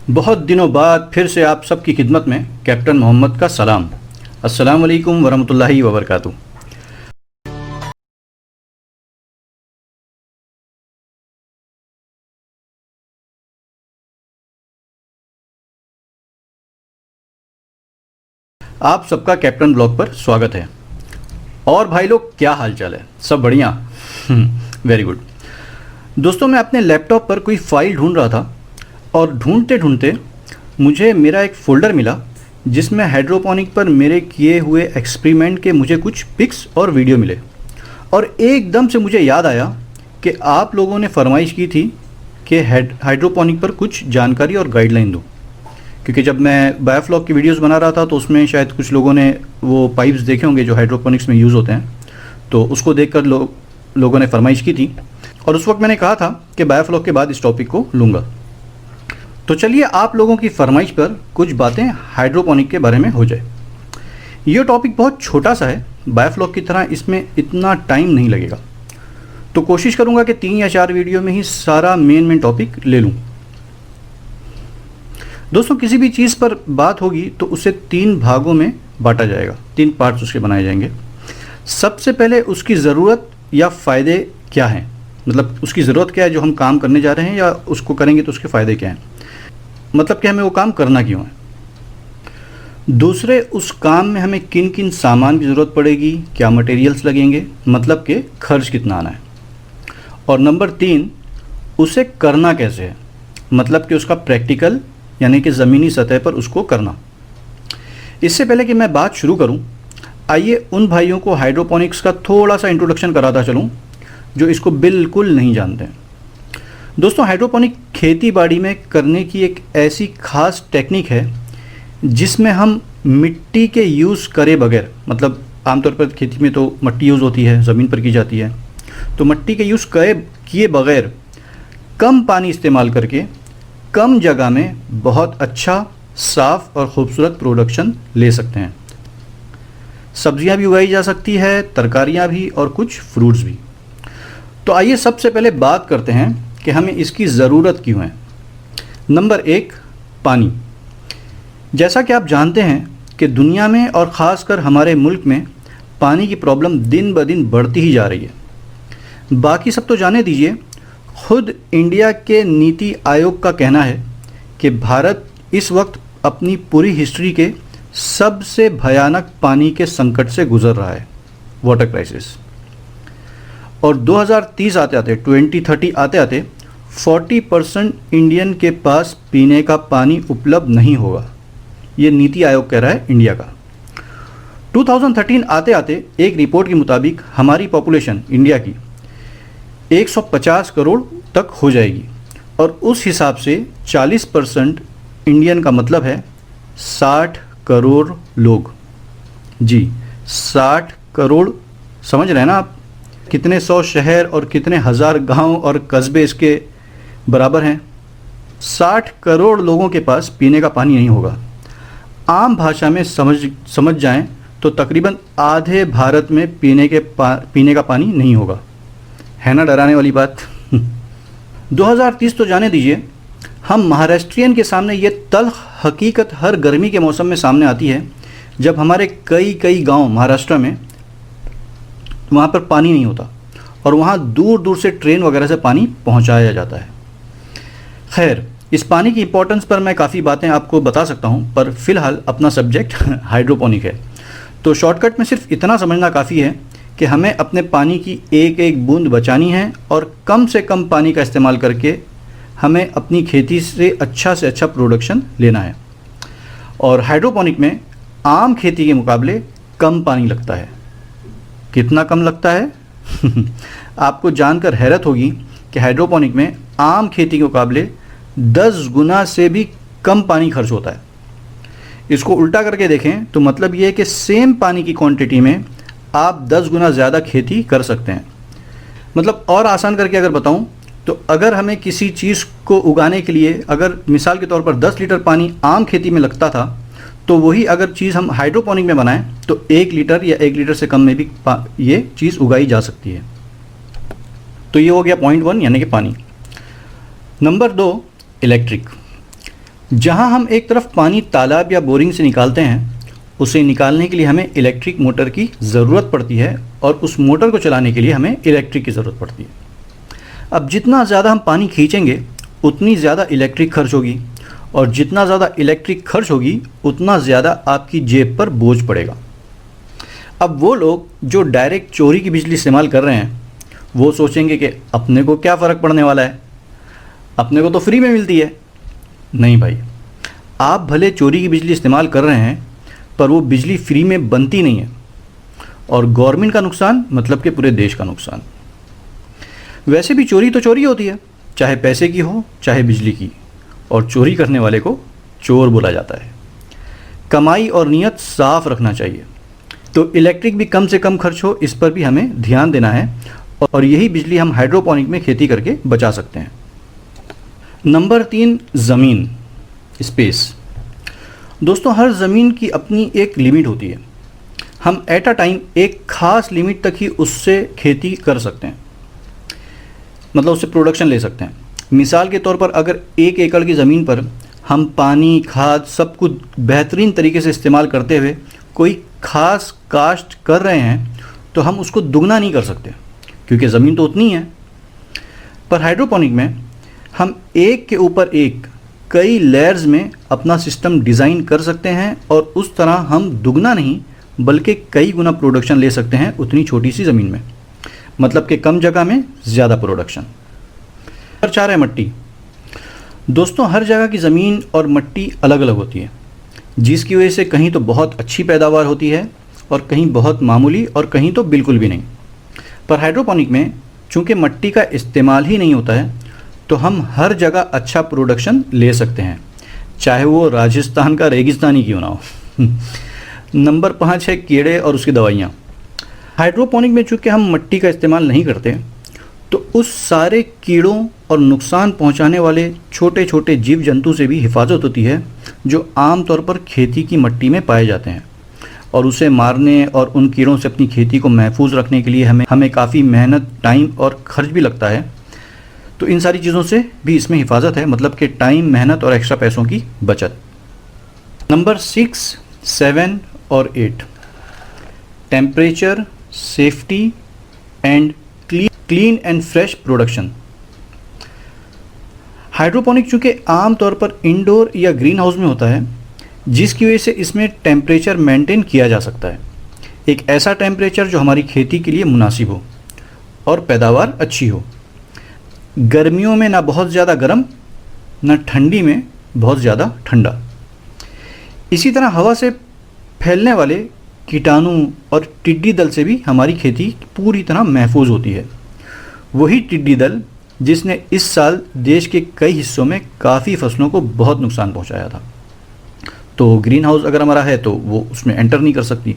बहुत दिनों बाद फिर से आप सबकी खिदमत में कैप्टन मोहम्मद का सलाम। अस्सलाम वालेकुम वरहमतुल्लाहि वबरकातुहू। आप सबका कैप्टन ब्लॉग पर स्वागत है। और भाई लोग, क्या हाल चाल है? सब बढ़िया? Very good. दोस्तों, मैं अपने लैपटॉप पर कोई फ़ाइल ढूंढ रहा था और ढूंढते ढूंढते मुझे मेरा एक फ़ोल्डर मिला जिसमें हाइड्रोपोनिक पर मेरे किए हुए एक्सपेरिमेंट के मुझे कुछ पिक्स और वीडियो मिले। और एकदम से मुझे याद आया कि आप लोगों ने फरमाइश की थी कि हाइड्रोपोनिक पर कुछ जानकारी और गाइडलाइन दूँ, क्योंकि जब मैं बायोफ्लॉक की वीडियोस बना रहा था तो उसमें शायद कुछ लोगों ने वो पाइप्स देखे होंगे जो हाइड्रोपोनिक्स में यूज़ होते हैं, तो उसको देखकर लोगों ने फरमाइश की थी और उस वक्त मैंने कहा था कि बायोफ्लॉक के बाद इस टॉपिक को लूँगा। तो चलिए आप लोगों की फरमाइश पर कुछ बातें हाइड्रोपोनिक के बारे में हो जाए। ये टॉपिक बहुत छोटा सा है, बायोफ्लॉक की तरह इसमें इतना टाइम नहीं लगेगा, तो कोशिश करूँगा कि 3 या 4 वीडियो में ही सारा मेन टॉपिक ले लूँ। दोस्तों, किसी भी चीज़ पर बात होगी तो उसे 3 भागों में बांटा जाएगा, 3 पार्ट्स उसके बनाए जाएंगे। सबसे पहले उसकी ज़रूरत या फ़ायदे क्या हैं, मतलब उसकी ज़रूरत क्या है जो हम काम करने जा रहे हैं, या उसको करेंगे तो उसके फ़ायदे क्या हैं, मतलब कि हमें वो काम करना क्यों है। दूसरे, उस काम में हमें किन किन सामान की ज़रूरत पड़ेगी, क्या मटेरियल्स लगेंगे, मतलब कि खर्च कितना आना है। और नंबर 3, उसे करना कैसे है, मतलब कि उसका प्रैक्टिकल यानी कि ज़मीनी सतह पर उसको करना। इससे पहले कि मैं बात शुरू करूं, आइए उन भाइयों को हाइड्रोपोनिक्स का थोड़ा सा इंट्रोडक्शन कराता चलूं जो इसको बिल्कुल नहीं जानते हैं। दोस्तों, हाइड्रोपोनिक खेती बाड़ी में करने की एक ऐसी खास टेक्निक है जिसमें हम मिट्टी के यूज़ करे बगैर, मतलब आमतौर पर खेती में तो मिट्टी यूज़ होती है, ज़मीन पर की जाती है, तो मिट्टी के यूज़ किए बगैर कम पानी इस्तेमाल करके कम जगह में बहुत अच्छा, साफ़ और ख़ूबसूरत प्रोडक्शन ले सकते हैं। सब्जियां भी उगाई जा सकती है, तरकारियां भी और कुछ फ्रूट्स भी। तो आइए सबसे पहले बात करते हैं कि हमें इसकी ज़रूरत क्यों है। नंबर 1, पानी। जैसा कि आप जानते हैं कि दुनिया में और ख़ासकर हमारे मुल्क में पानी की प्रॉब्लम दिन ब दिन बढ़ती ही जा रही है। बाकी सब तो जाने दीजिए, खुद इंडिया के नीति आयोग का कहना है कि भारत इस वक्त अपनी पूरी हिस्ट्री के सबसे भयानक पानी के संकट से गुजर रहा है, वाटर क्राइसिस। और 2030 आते आते 2030 आते आते 40% इंडियन के पास पीने का पानी उपलब्ध नहीं होगा, ये नीति आयोग कह रहा है इंडिया का। 2013 आते आते एक रिपोर्ट के मुताबिक हमारी पॉपुलेशन इंडिया की 150 करोड़ तक हो जाएगी, और उस हिसाब से 40% इंडियन का मतलब है 60 करोड़ लोग। जी, 60 करोड़, समझ रहे हैं ना आप? कितने 100 शहर और कितने हज़ार गांव और कस्बे इसके बराबर हैं। 60 करोड़ लोगों के पास पीने का पानी नहीं होगा। आम भाषा में समझ जाएं तो तकरीबन आधे भारत में पीने का पानी नहीं होगा। है ना डराने वाली बात? 2030 तो जाने दीजिए, हम महाराष्ट्रियन के सामने ये तल्ख हकीकत हर गर्मी के मौसम में सामने आती है जब हमारे कई गांव महाराष्ट्र में, वहाँ पर पानी नहीं होता और वहाँ दूर दूर से ट्रेन वगैरह से पानी पहुँचाया जाता है। खैर, इस पानी की इंपॉर्टेंस पर मैं काफ़ी बातें आपको बता सकता हूँ, पर फिलहाल अपना सब्जेक्ट हाइड्रोपोनिक है, तो शॉर्टकट में सिर्फ इतना समझना काफ़ी है कि हमें अपने पानी की एक एक बूंद बचानी है और कम से कम पानी का इस्तेमाल करके हमें अपनी खेती से अच्छा प्रोडक्शन लेना है। और हाइड्रोपोनिक में आम खेती के मुकाबले कम पानी लगता है। कितना कम लगता है? आपको जानकर हैरत होगी कि हाइड्रोपोनिक में आम खेती के मुकाबले 10 गुना से भी कम पानी खर्च होता है। इसको उल्टा करके देखें तो मतलब ये है कि सेम पानी की क्वांटिटी में आप 10 गुना ज़्यादा खेती कर सकते हैं। मतलब और आसान करके अगर बताऊं तो अगर हमें किसी चीज़ को उगाने के लिए, अगर मिसाल के तौर पर 10 लीटर पानी आम खेती में लगता था, तो वही अगर चीज़ हम हाइड्रोपोनिक में बनाएं तो 1 लीटर या 1 लीटर से कम में भी ये चीज़ उगाई जा सकती है। तो ये हो गया पॉइंट 1 यानी कि पानी। Number 2, electric. जहां हम एक तरफ पानी तालाब या बोरिंग से निकालते हैं, उसे निकालने के लिए हमें इलेक्ट्रिक मोटर की ज़रूरत पड़ती है और उस मोटर को चलाने के लिए हमें इलेक्ट्रिक की ज़रूरत पड़ती है। अब जितना ज़्यादा हम पानी खींचेंगे उतनी ज़्यादा इलेक्ट्रिक खर्च होगी, और जितना ज़्यादा इलेक्ट्रिक खर्च होगी उतना ज़्यादा आपकी जेब पर बोझ पड़ेगा। अब वो लोग जो डायरेक्ट चोरी की बिजली इस्तेमाल कर रहे हैं वो सोचेंगे कि अपने को क्या फ़र्क पड़ने वाला है, अपने को तो फ्री में मिलती है। नहीं भाई, आप भले चोरी की बिजली इस्तेमाल कर रहे हैं पर वो बिजली फ्री में बनती नहीं है, और गवर्नमेंट का नुकसान मतलब कि पूरे देश का नुकसान। वैसे भी चोरी तो चोरी होती है, चाहे पैसे की हो चाहे बिजली की, और चोरी करने वाले को चोर बोला जाता है। कमाई और नीयत साफ रखना चाहिए। तो इलेक्ट्रिक भी कम से कम खर्च हो, इस पर भी हमें ध्यान देना है, और यही बिजली हम हाइड्रोपोनिक में खेती करके बचा सकते हैं। नंबर 3, ज़मीन, स्पेस। दोस्तों, हर ज़मीन की अपनी एक लिमिट होती है। हम एट अ टाइम एक ख़ास लिमिट तक ही उससे खेती कर सकते हैं, मतलब उससे प्रोडक्शन ले सकते हैं। मिसाल के तौर पर अगर 1 एकड़ की ज़मीन पर हम पानी, खाद सब कुछ बेहतरीन तरीके से इस्तेमाल करते हुए कोई ख़ास काश्त कर रहे हैं तो हम उसको दुगना नहीं कर सकते, क्योंकि ज़मीन तो उतनी है। पर हाइड्रोपोनिक में हम एक के ऊपर एक कई लेयर्स में अपना सिस्टम डिज़ाइन कर सकते हैं, और उस तरह हम दुगना नहीं बल्कि कई गुना प्रोडक्शन ले सकते हैं उतनी छोटी सी ज़मीन में, मतलब कि कम जगह में ज़्यादा प्रोडक्शन। नंबर 4 है मट्टी। दोस्तों, हर जगह की ज़मीन और मट्टी अलग अलग होती है, जिसकी वजह से कहीं तो बहुत अच्छी पैदावार होती है और कहीं बहुत मामूली और कहीं तो बिल्कुल भी नहीं। पर हाइड्रोपोनिक में चूँकि मट्टी का इस्तेमाल ही नहीं होता है तो हम हर जगह अच्छा प्रोडक्शन ले सकते हैं, चाहे वो राजस्थान का रेगिस्तान ही क्यों ना हो। नंबर 5 है कीड़े और उसकी दवाइयाँ। हाइड्रोपोनिक में चूँकि हम मट्टी का इस्तेमाल नहीं करते तो उस सारे कीड़ों और नुकसान पहुँचाने वाले छोटे छोटे जीव जंतु से भी हिफाजत होती है, जो आमतौर पर खेती की मट्टी में पाए जाते हैं, और उसे मारने और उन कीड़ों से अपनी खेती को महफूज रखने के लिए हमें काफ़ी मेहनत, टाइम और खर्च भी लगता है। तो इन सारी चीज़ों से भी इसमें हिफाजत है, मतलब कि टाइम, मेहनत और एक्स्ट्रा पैसों की बचत। नंबर 6, 7 और 8, temperature, safety and clean and fresh production. Hydroponic चूँकि आमतौर पर इंडोर या ग्रीन हाउस में होता है, जिसकी वजह से इसमें टेम्परेचर मेंटेन किया जा सकता है, एक ऐसा टेम्परेचर जो हमारी खेती के लिए मुनासिब हो और पैदावार अच्छी हो। गर्मियों में ना बहुत ज़्यादा गर्म, ना ठंडी में बहुत ज़्यादा ठंडा। इसी तरह हवा से फैलने वाले कीटाणु और टिड्डी दल से भी हमारी खेती पूरी तरह महफूज होती है। वही टिड्डी दल जिसने इस साल देश के कई हिस्सों में काफ़ी फसलों को बहुत नुकसान पहुंचाया था। तो ग्रीन हाउस अगर हमारा है तो वो उसमें एंटर नहीं कर सकती।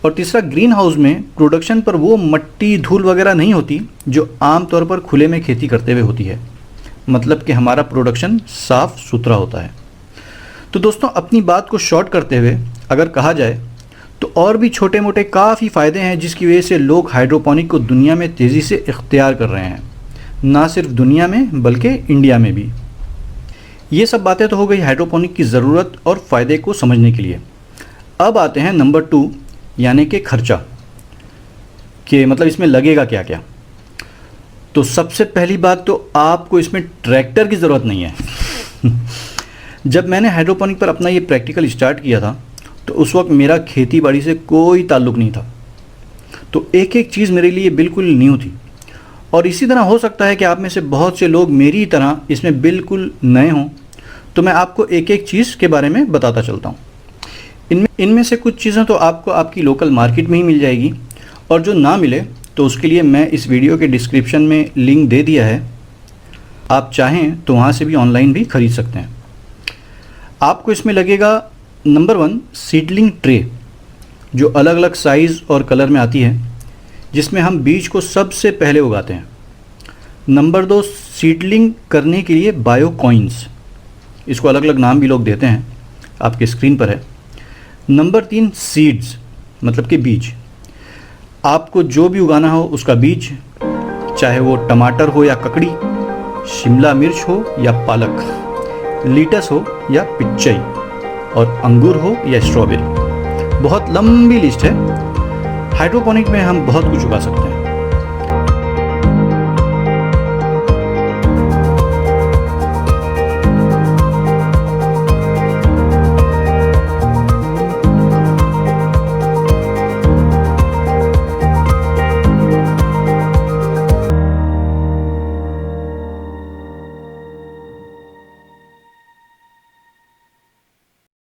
और तीसरा, ग्रीन हाउस में प्रोडक्शन पर वो मट्टी, धूल वगैरह नहीं होती जो आमतौर पर खुले में खेती करते हुए होती है, मतलब कि हमारा प्रोडक्शन साफ़ सुथरा होता है। तो दोस्तों, अपनी बात को शॉर्ट करते हुए अगर कहा जाए तो और भी छोटे मोटे काफ़ी फ़ायदे हैं जिसकी वजह से लोग हाइड्रोपोनिक को दुनिया में तेज़ी से इख्तियार कर रहे हैं, ना सिर्फ दुनिया में बल्कि इंडिया में भी। ये सब बातें तो हो गई हाइड्रोपोनिक की ज़रूरत और फ़ायदे को समझने के लिए। अब आते हैं नंबर 2, यानी कि खर्चा, कि मतलब इसमें लगेगा क्या क्या। तो सबसे पहली बात तो आपको इसमें ट्रैक्टर की ज़रूरत नहीं है। जब मैंने हाइड्रोपोनिक पर अपना ये प्रैक्टिकल स्टार्ट किया था तो उस वक्त मेरा खेती बाड़ी से कोई ताल्लुक़ नहीं था, तो एक एक चीज़ मेरे लिए बिल्कुल न्यू थी। और इसी तरह हो सकता है कि आप में से बहुत से लोग मेरी तरह इसमें बिल्कुल नए हों, तो मैं आपको एक एक चीज़ के बारे में बताता चलता हूँ। इनमें से कुछ चीज़ें तो आपको आपकी लोकल मार्केट में ही मिल जाएगी, और जो ना मिले तो उसके लिए मैं इस वीडियो के डिस्क्रिप्शन में लिंक दे दिया है, आप चाहें तो वहाँ से भी ऑनलाइन भी ख़रीद सकते हैं। आपको इसमें लगेगा नंबर 1, सीडलिंग ट्रे, जो अलग अलग साइज़ और कलर में आती है, जिसमें हम बीज को सबसे पहले उगाते हैं। नंबर 2, सीडलिंग करने के लिए बायो कॉइन्स, इसको अलग अलग नाम भी लोग देते हैं, आपके स्क्रीन पर है। नंबर 3, सीड्स, मतलब कि बीज, आपको जो भी उगाना हो उसका बीज, चाहे वो टमाटर हो या ककड़ी, शिमला मिर्च हो या पालक, लीटस हो या पिच्चई, और अंगूर हो या स्ट्रॉबेरी। बहुत लंबी लिस्ट है। हाइड्रोपोनिक में हम बहुत कुछ उगा सकते हैं।